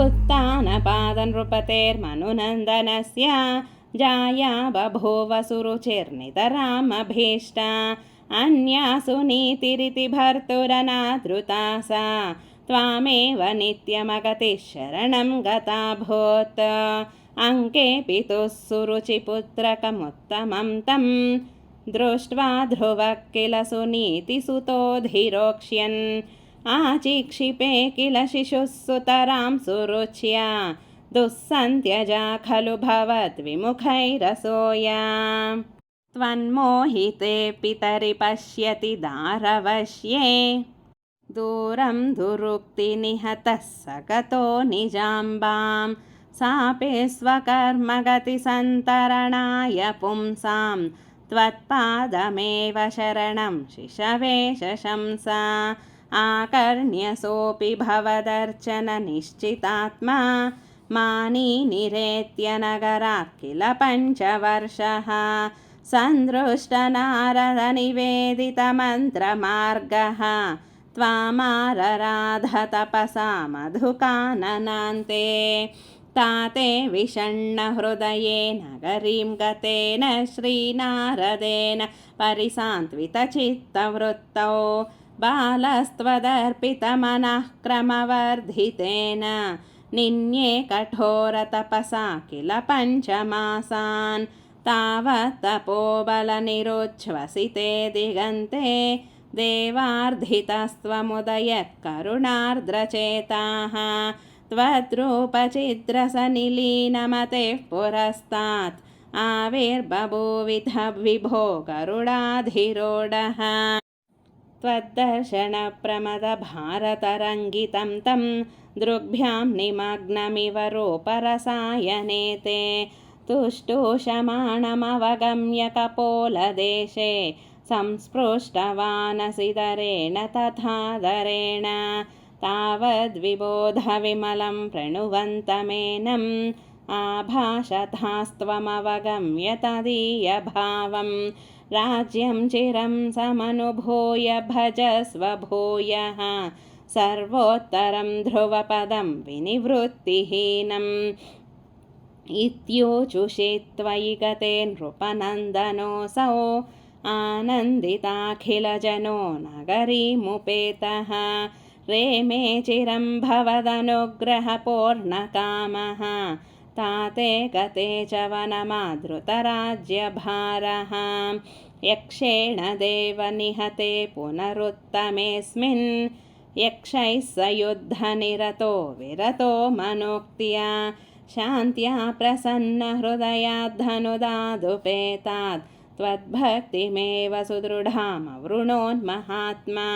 उत्तानपादनृपतेर्मनुनन्दनस्य जाया बभूव सुरुचिर्नितरामभीष्टा अन्यासु नीतिरिति भर्तुरनादृता सा त्वामेव नित्यमगतिः शरणं गताभूत् अङ्के पितुः सुरुचिपुत्रकमुत्तमं तं दृष्ट्वा ध्रुवः किल सुनीतिसुतोऽधिरोक्ष्यन् आचिक्षिपे किल शिशुः सुतरां सुरुच्या दुःसन्त्यजा खलु भवद्विमुखैरसूया त्वन्मोहिते पितरि पश्यति दारवश्ये दूरं दुरुक्तिनिहतः स गतो निजाम्बां सापि स्वकर्मगतिसन्तरणाय पुंसां त्वत्पादमेव शरणं शिशवे शशंसा आकर्ण्यसोऽपि भवदर्चननिश्चितात्मा मानी निरेत्य नगरात् किल पञ्चवर्षः सन्दृष्टनारदनिवेदितमन्त्रमार्गः त्वामारराधतपसा मधुकाननान्ते ताते विषण्णहृदये नगरीं गतेन श्रीनारदेन परिसान्त्वितचित्तवृत्तौ बालस्त्वदर्पितमनः क्रमवर्धितेन निन्ये कठोरतपसा किल पञ्चमासान् तावत् तपोबलनिरुच्छ्वसिते दिगन्ते देवार्धितस्त्वमुदयत् करुणार्द्रचेताः त्वद्रूपचिद्रसनिलीनमतेः पुरस्तात् आविर्बभूविथ विभो गरुडाधिरूढः त्वद्दर्शनप्रमदभारतरङ्गितं तं दृग्भ्यां निमग्नमिव रूपरसायने ते तुष्टुषमाणमवगम्य कपोलदेशे संस्पृष्टवानसिदरेण तथादरेण तावद्विबोधविमलं प्रणुवन्तमेनम् आभाषथास्त्वमवगम्य तदीयभावं राज्यं चिरं समनुभूय भजस्व भूयः सर्वोत्तरं ध्रुवपदं विनिवृत्तिहीनम् इत्यूचुषे त्वयि गते नृपनन्दनोऽसौ आनन्दिताखिलजनो नगरीमुपेतः रेमे चिरं भवदनुग्रहपूर्णकामः ताते गते च वनमादृतराज्यभारः यक्षेण देवनिहते पुनरुत्तमेऽस्मिन् यक्षैः स युद्धनिरतो विरतो मनोक्त्या शान्त्या प्रसन्नहृदयाद्धनुदादुपेतात् त्वद्भक्तिमेव सुदृढामवृणोन्महात्मा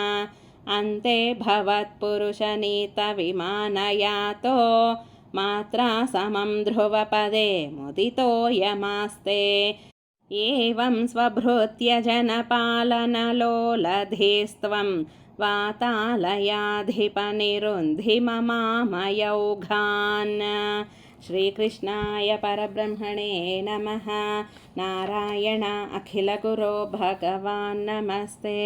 अन्ते भवत्पुरुषनीतविमानयातो मात्रा समं ध्रुवपदे मुदितो यमास्ते एवं स्वभृत्य जनपालनलोलधीस्त्वं वातालयाधिपनिरुन्धि ममामयौघान्। श्रीकृष्णाय परब्रह्मणे नमः। नारायण अखिलगुरो भगवान् नमस्ते।